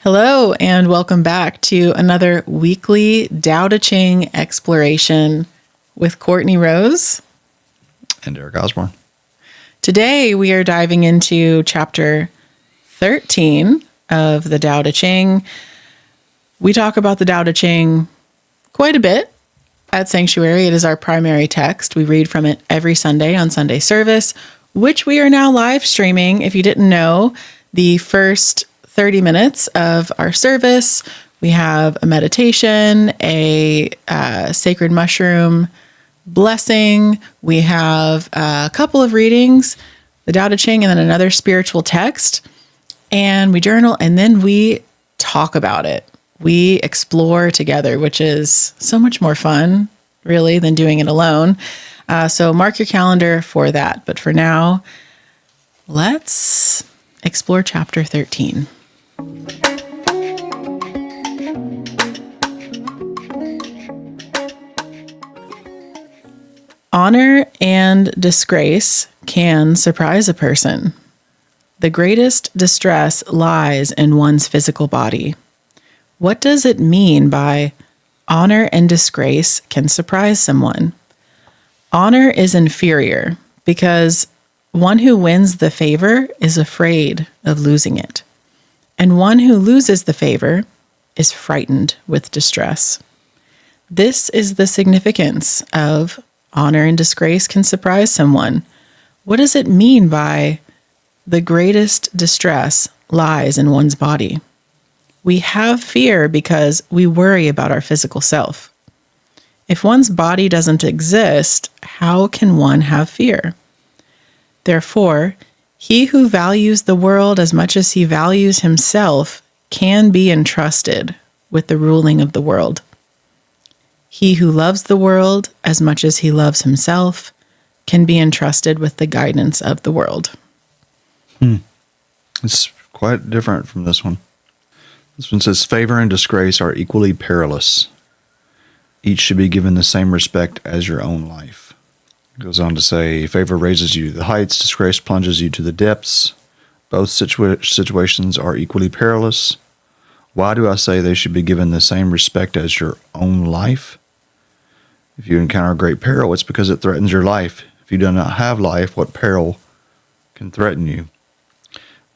Hello, and welcome back to another weekly Tao Te Ching exploration with Courtney Rose and Eric Osborne. Today, we are diving into chapter 13 of the Tao Te Ching. We talk about the Tao Te Ching quite a bit at Sanctuary. It is our primary text. We read from it every Sunday on Sunday service, which we are now live streaming. If you didn't know, the first 30 minutes of our service, we have a meditation, a sacred mushroom blessing. We have a couple of readings, the Tao Te Ching, and then another spiritual text. And we journal, and then we talk about it. We explore together, which is so much more fun, really, than doing it alone. So mark your calendar for that. But for now, let's explore chapter 13. Honor and disgrace can surprise a person. The greatest distress lies in one's physical body. What does it mean by honor and disgrace can surprise someone? Honor is inferior because one who wins the favor is afraid of losing it. And one who loses the favor is frightened with distress. This is the significance of honor and disgrace can surprise someone. What does it mean by the greatest distress lies in one's body? We have fear because we worry about our physical self. If one's body doesn't exist, how can one have fear? Therefore, he who values the world as much as he values himself can be entrusted with the ruling of the world. He who loves the world as much as he loves himself can be entrusted with the guidance of the world. It's quite different from this one. This one says, favor and disgrace are equally perilous. Each should be given the same respect as your own life. It goes on to say, favor raises you to the heights, disgrace plunges you to the depths. Both situations are equally perilous. Why do I say they should be given the same respect as your own life? If you encounter great peril, it's because it threatens your life. If you do not have life, what peril can threaten you?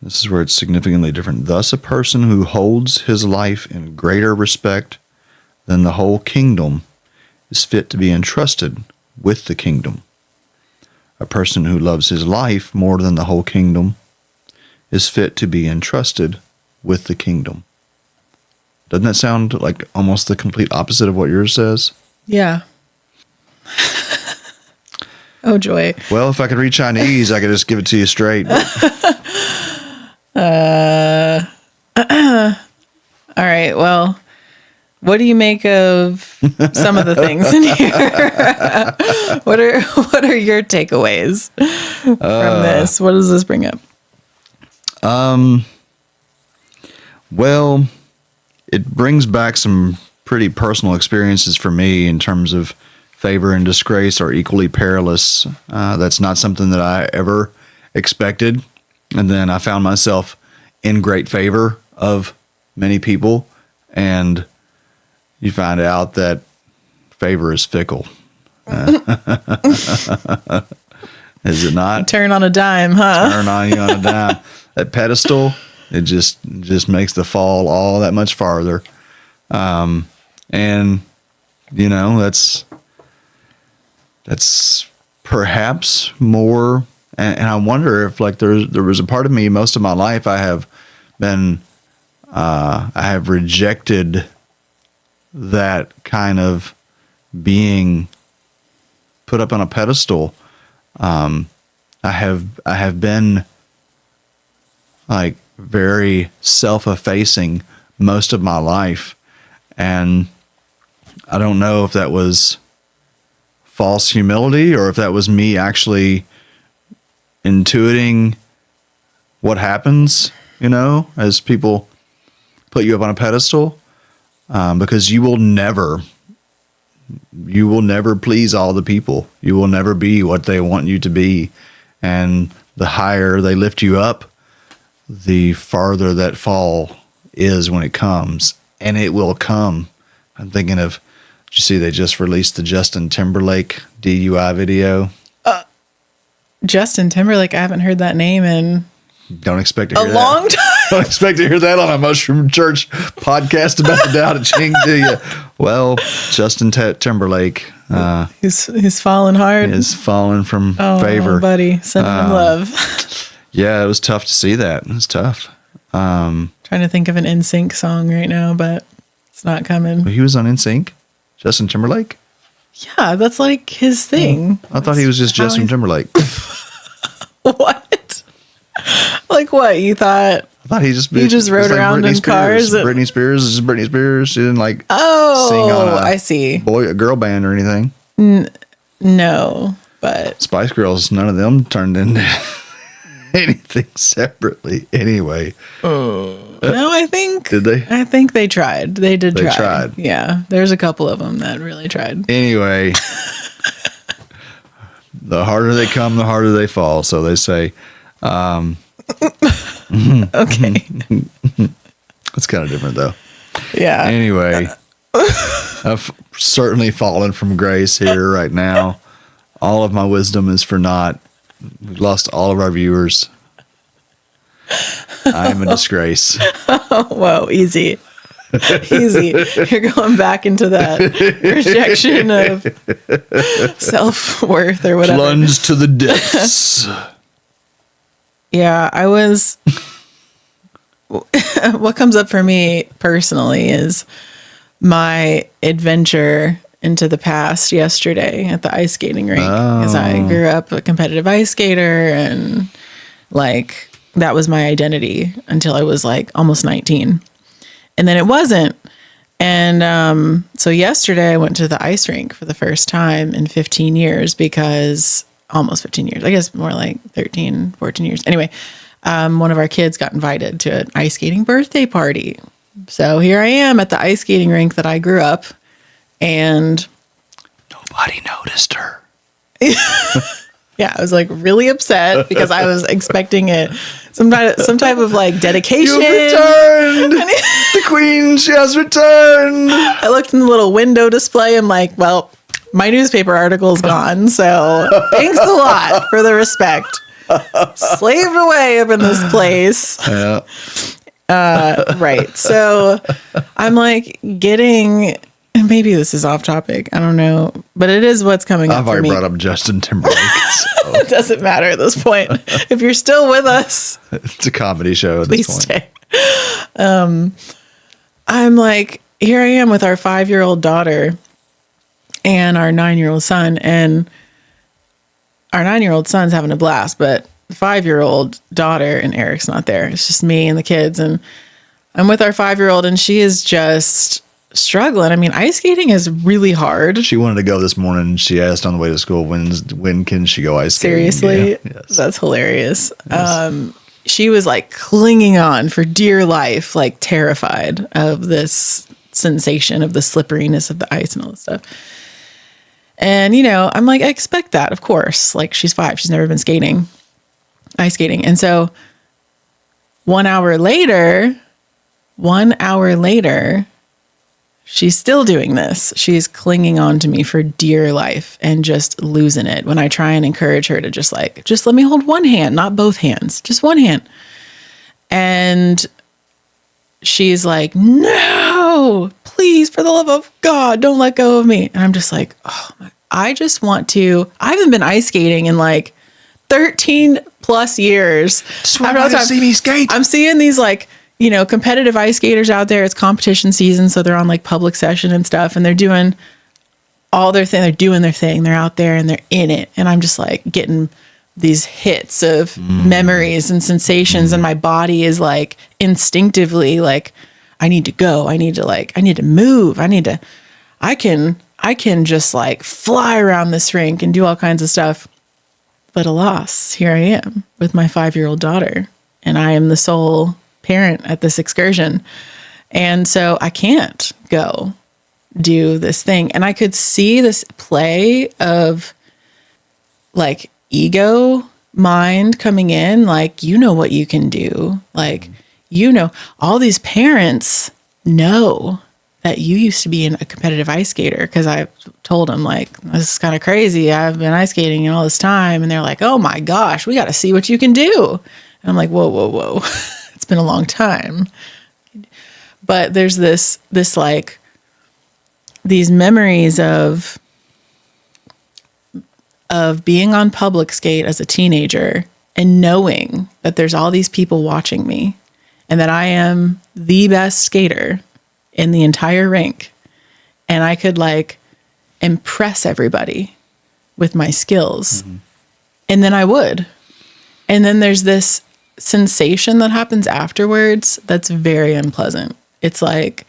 This is where it's significantly different. Thus, a person who holds his life in greater respect than the whole kingdom is fit to be entrusted with the kingdom. A person who loves his life more than the whole kingdom is fit to be entrusted with the kingdom. Doesn't that sound like almost the complete opposite of what yours says? Yeah. Oh, joy. Well, if I could read Chinese, I could just give it to you straight. All right. Well, what do you make of some of the things in here? What are your takeaways from this? What does this bring up? Well, it brings back some pretty personal experiences for me in terms of favor and disgrace are equally perilous. That's not something that I ever expected. And then I found myself in great favor of many people, and you find out that favor is fickle. Is it not? Turn on a dime, huh? Turn on you on a dime. That pedestal, it just makes the fall all that much farther. And you know, that's perhaps more. And I wonder if, like, there was a part of me most of my life I have rejected that kind of being put up on a pedestal. I have been like very self-effacing most of my life, and I don't know if that was false humility or if that was me actually intuiting what happens, you know, as people put you up on a pedestal, because you will never please all the people. You will never be what they want you to be. And the higher they lift you up, the farther that fall is when it comes, and it will come. I'm thinking of, did you see they just released the Justin Timberlake DUI video? Justin Timberlake, I haven't heard that name in Don't expect to hear a long time. Don't expect to hear that on a Mushroom Church podcast about the Tao Te Ching, do you? Well, Justin Timberlake. He's fallen hard. Is fallen from favor. Oh, buddy, send him love. Yeah, it was tough to see that. It was tough. Trying to think of an NSYNC song right now, but it's not coming. He was on NSYNC? Justin Timberlake? Yeah, that's like his thing. I thought he was just Justin Timberlake. What? Like what? You thought? I thought he just rode around in cars. Britney Spears is Britney Spears. She didn't sing on I see. A girl band or anything. No, but Spice Girls, none of them turned into anything separately. Anyway, no, I think did they? I think they tried. They try. Tried. Yeah, there's a couple of them that really tried. Anyway, the harder they come, the harder they fall. So they say. Okay. It's kind of different though. Yeah. Anyway, I've certainly fallen from grace here right now. All of my wisdom is for naught. We've lost all of our viewers. I am a disgrace. Whoa, easy. Easy. You're going back into that rejection of self-worth or whatever. Plunge to the depths. Yeah, I was. What comes up for me personally is my adventure into the past yesterday at the ice skating rink. Because I grew up a competitive ice skater, and like that was my identity until I was like almost 19. And then it wasn't. And so yesterday I went to the ice rink for the first time in 15 years because almost 15 years, I guess more like 13, 14 years. Anyway, one of our kids got invited to an ice skating birthday party. So here I am at the ice skating rink that I grew up, and nobody noticed her. Yeah, I was like really upset because I was expecting it some type of like dedication. You've returned. The queen, she has returned. I looked in the little window display. I'm like, well, my newspaper article's gone, so thanks a lot for the respect. Slaved away up in this place. Yeah. Right. So I'm like getting, and maybe this is off topic, I don't know, but it is what's coming up I've for already me. brought up Justin Timberlake. So. It doesn't matter at this point. If you're still with us, It's a comedy show at please this point. stay. I'm like, here I am with our 5-year-old daughter and our 9-year-old son, and our 9-year-old son's having a blast, but the 5-year-old daughter and Eric's not there. It's just me and the kids, and I'm with our 5-year-old, and she is just struggling. I mean, ice skating is really hard. She wanted to go this morning. She asked on the way to school, when can she go ice skating? Seriously? Yeah. Yes. That's hilarious. Yes. She was like clinging on for dear life, like terrified of this sensation of the slipperiness of the ice and all this stuff. And, you know, I'm like, I expect that, of course. Like, she's 5. She's never been ice skating. And so 1 hour later, she's still doing this. She's clinging on to me for dear life and just losing it when I try and encourage her to just let me hold one hand, not both hands, just one hand. And she's like, no, please, for the love of God, don't let go of me. And I'm just like, oh my, I haven't been ice skating in like 13 plus years. Just want to see me skate. I'm seeing these like, you know, competitive ice skaters out there. It's competition season, so they're on like public session and stuff, and they're doing all their thing. They're doing their thing. They're out there and they're in it. And I'm just like getting these hits of memories and sensations, and my body is like instinctively like, I need to go. I need to move. I can just like fly around this rink and do all kinds of stuff. But alas, here I am with my 5-year-old daughter, and I am the sole parent at this excursion. And so I can't go do this thing. And I could see this play of like ego mind coming in, like, you know what you can do. Like, all these parents know that you used to be a competitive ice skater, because I told them, like, this is kind of crazy. I've been ice skating all this time. And they're like, oh my gosh, we got to see what you can do. And I'm like, whoa, whoa, whoa. It's been a long time. But there's this like, these memories of being on public skate as a teenager and knowing that there's all these people watching me and that I am the best skater in the entire rink. And I could like impress everybody with my skills. Mm-hmm. And then I would. And then there's this sensation that happens afterwards that's very unpleasant. It's like,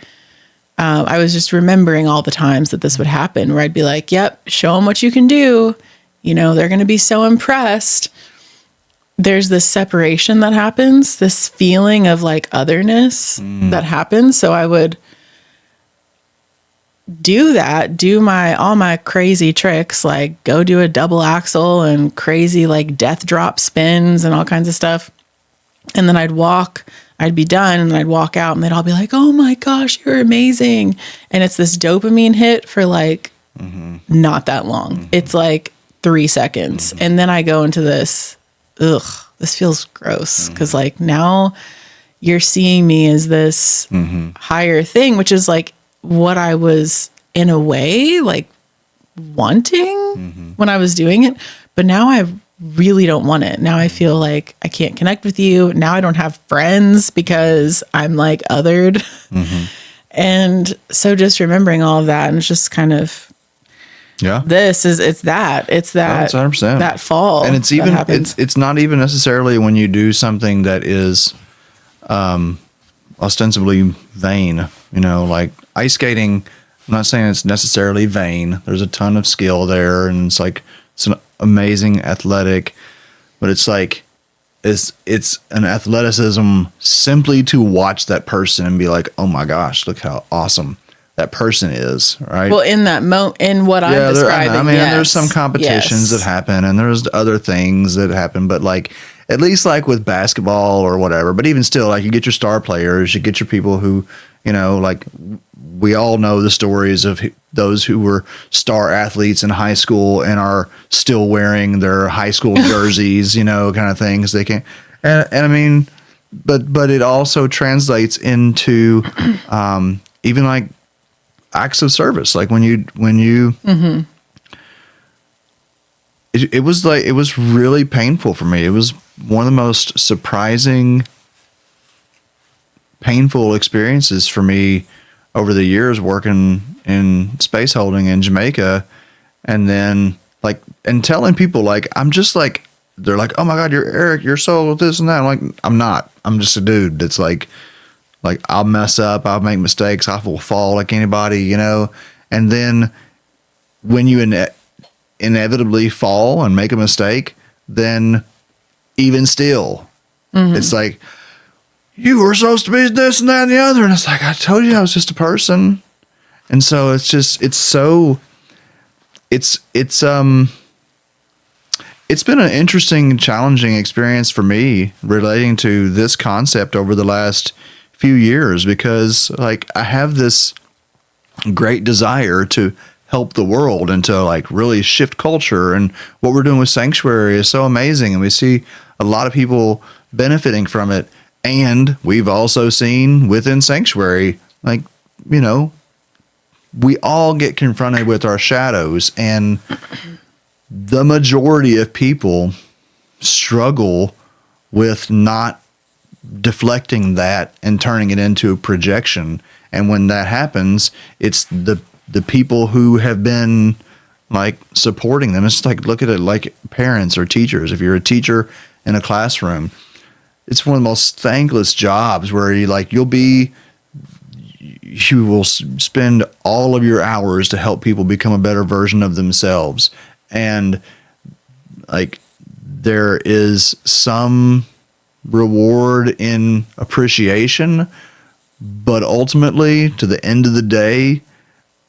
I was just remembering all the times that this would happen, where I'd be like, yep, show them what you can do. They're going to be so impressed. There's this separation that happens, this feeling of like otherness that happens. So I would do all my crazy tricks, like go do a double axel and crazy like death drop spins and all kinds of stuff. And then I'd be done and then I'd walk out and they'd all be like, oh my gosh, you're amazing. And it's this dopamine hit for like not that long. Mm-hmm. It's like 3 seconds. Mm-hmm. And then I go into this, this feels gross. Because like now you're seeing me as this higher thing, which is like what I was in a way like wanting when I was doing it. But now I really don't want it. Now I feel like I can't connect with you. Now I don't have friends because I'm like othered. And so just remembering all of that, and it's just kind of, it's that 100%. That fall. And it's even, it's not even necessarily when you do something that is, ostensibly vain, like ice skating. I'm not saying it's necessarily vain. There's a ton of skill there, and it's like, it's an amazing athletic, but it's like, it's an athleticism simply to watch that person and be like, oh my gosh, look how awesome that person is, right? Well, in that in what I'm describing, there's some competitions that happen, and there's other things that happen, but like, at least like with basketball or whatever, but even still, like you get your star players, you get your people who, like we all know the stories of those who were star athletes in high school and are still wearing their high school jerseys, kind of things. They can't, and I mean, but it also translates into, even like acts of service. Like when you, it was really painful for me. It was one of the most surprising, painful experiences for me over the years working in space holding in Jamaica. And then like, and telling people like, I'm just like, they're like, oh my God, you're Eric, you're so this and that. I'm like, I'm not, I'm just a dude. That's like I'll mess up, I'll make mistakes, I will fall like anybody, and then when you inevitably fall and make a mistake, then even still, it's like, you were supposed to be this and that and the other. And it's like, I told you I was just a person. And so it's just, it's been an interesting, challenging experience for me relating to this concept over the last few years, because like I have this great desire to help the world and to like really shift culture. And what we're doing with Sanctuary is so amazing. And we see a lot of people benefiting from it. And we've also seen within Sanctuary, like, we all get confronted with our shadows, and the majority of people struggle with not deflecting that and turning it into a projection. And when that happens, it's the people who have been like supporting them. It's like, look at it like parents or teachers. If you're a teacher in a classroom, it's one of the most thankless jobs where you will spend all of your hours to help people become a better version of themselves. And like, there is some reward in appreciation, but ultimately to the end of the day,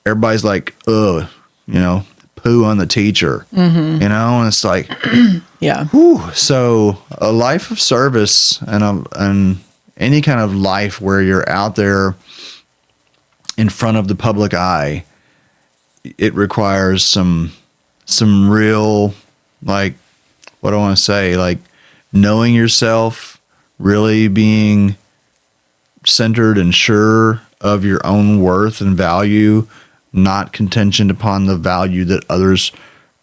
everybody's like, poo on the teacher, and it's like, yeah. Whew. So a life of service and any kind of life where you're out there in front of the public eye, it requires some real, like, what do I want to say, like knowing yourself, really being centered and sure of your own worth and value, not contingent upon the value that others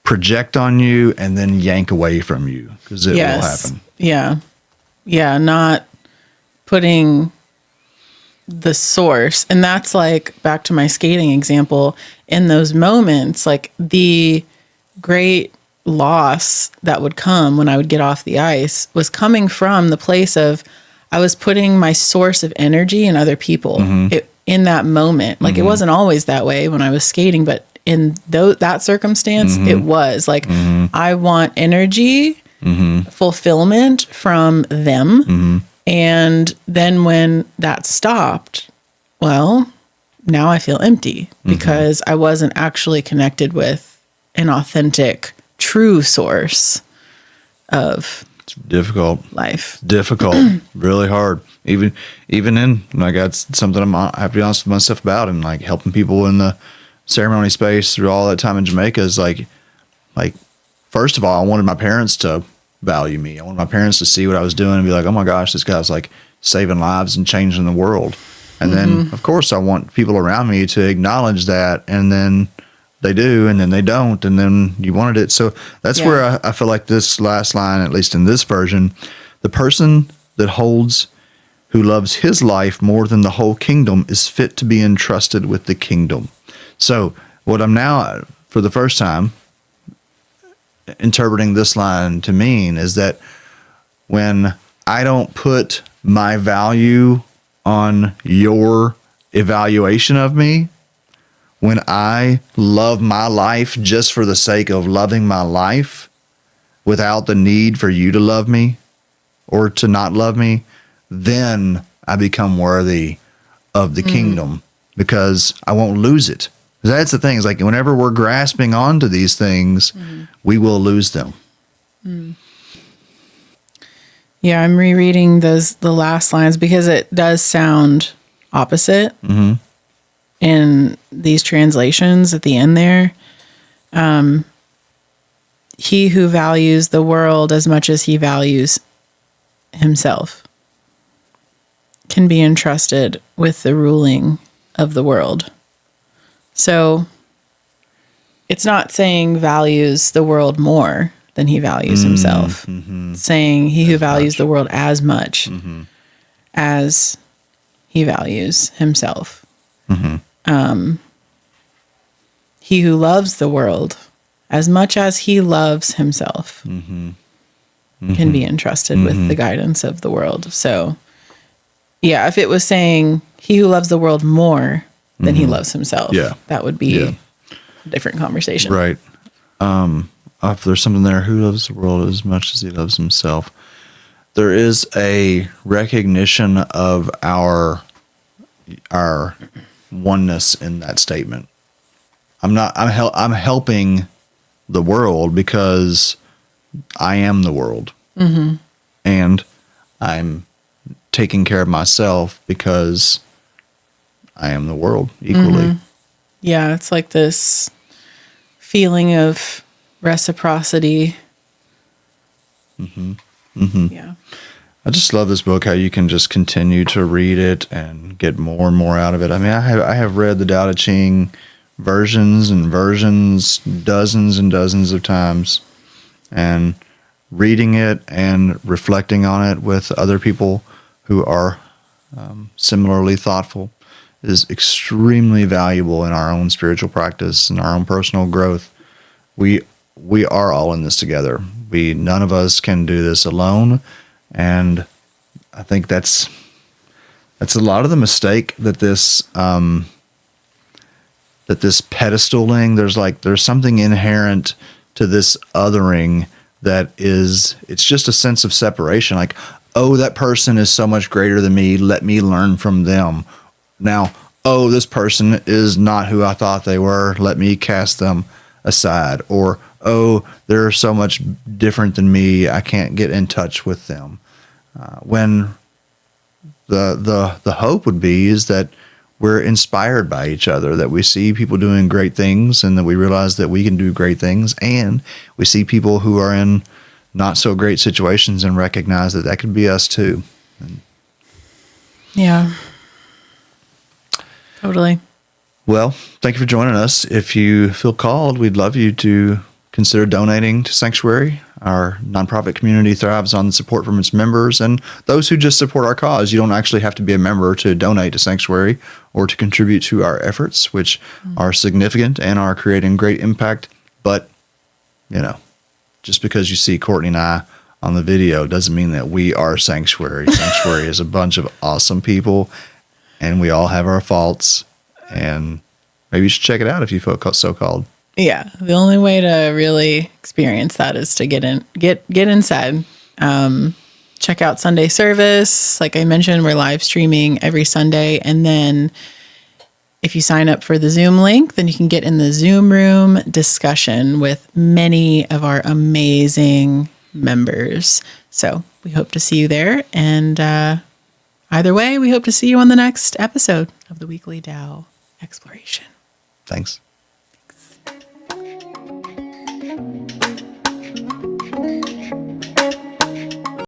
project on you and then yank away from you, because it will happen. Yeah. Yeah. Not putting the source. And that's like back to my skating example. In those moments, like the great loss that would come when I would get off the ice was coming from the place of I was putting my source of energy in other people in that moment. Like it wasn't always that way when I was skating, but in that circumstance, it was like I want energy, fulfillment from them. And then when that stopped, well, now I feel empty because I wasn't actually connected with an authentic, true source of difficult life. Difficult, really hard. Even in, like, that's something I have to be honest with myself about, and like helping people in the ceremony space through all that time in Jamaica is like first of all, I wanted my parents to value me. I wanted my parents to see what I was doing and be like, oh my gosh, this guy's like saving lives and changing the world. And then of course I want people around me to acknowledge that, and then they do, and then they don't, and then you wanted it. So that's where I feel like this last line, at least in this version, the person that holds who loves his life more than the whole kingdom is fit to be entrusted with the kingdom. So what I'm now, for the first time, interpreting this line to mean is that when I don't put my value on your evaluation of me, when I love my life just for the sake of loving my life without the need for you to love me or to not love me, then I become worthy of the kingdom, because I won't lose it. That's the thing. Is like whenever we're grasping onto these things, we will lose them. Yeah, I'm rereading the last lines because it does sound opposite in these translations at the end there. He who values the world as much as he values himself can be entrusted with the ruling of the world. So it's not saying values the world more than he values himself. It's saying he who values the world as much as he values himself. He who loves the world as much as he loves himself can be entrusted with the guidance of the world. So, yeah, if it was saying he who loves the world more than he loves himself, that would be a different conversation. Right. If there's something there, who loves the world as much as he loves himself? There is a recognition of our oneness in that statement. I'm helping the world because I am the world. And I'm taking care of myself because I am the world equally. Yeah, it's like this feeling of reciprocity. Yeah. I just love this book, how you can just continue to read it and get more and more out of it. I mean, I have read the Tao Te Ching versions and versions dozens and dozens of times, and reading it and reflecting on it with other people who are similarly thoughtful is extremely valuable in our own spiritual practice and our own personal growth. We are all in this together. None of us can do this alone, and I think that's a lot of the mistake that this pedestaling. There's something inherent to this othering that it's just a sense of separation. Like, oh, that person is so much greater than me. Let me learn from them. Now, oh, this person is not who I thought they were. Let me cast them aside. Or, oh, they're so much different than me. I can't get in touch with them. When the hope would be is that we're inspired by each other, that we see people doing great things and that we realize that we can do great things, and we see people who are in not so great situations and recognize that that could be us too. Yeah. Totally. Well, thank you for joining us. If you feel called, we'd love you to consider donating to Sanctuary. Our nonprofit community thrives on the support from its members and those who just support our cause. You don't actually have to be a member to donate to Sanctuary or to contribute to our efforts, which are significant and are creating great impact. But, just because you see Courtney and I on the video doesn't mean that we are Sanctuary. Sanctuary is a bunch of awesome people, and we all have our faults. And maybe you should check it out if you feel so called. Yeah, the only way to really experience that is to get inside. Check out Sunday service. Like I mentioned, we're live streaming every Sunday. And then if you sign up for the Zoom link, then you can get in the Zoom room discussion with many of our amazing members. So we hope to see you there. And either way, we hope to see you on the next episode of the Weekly Tao Exploration. Thanks. Thanks.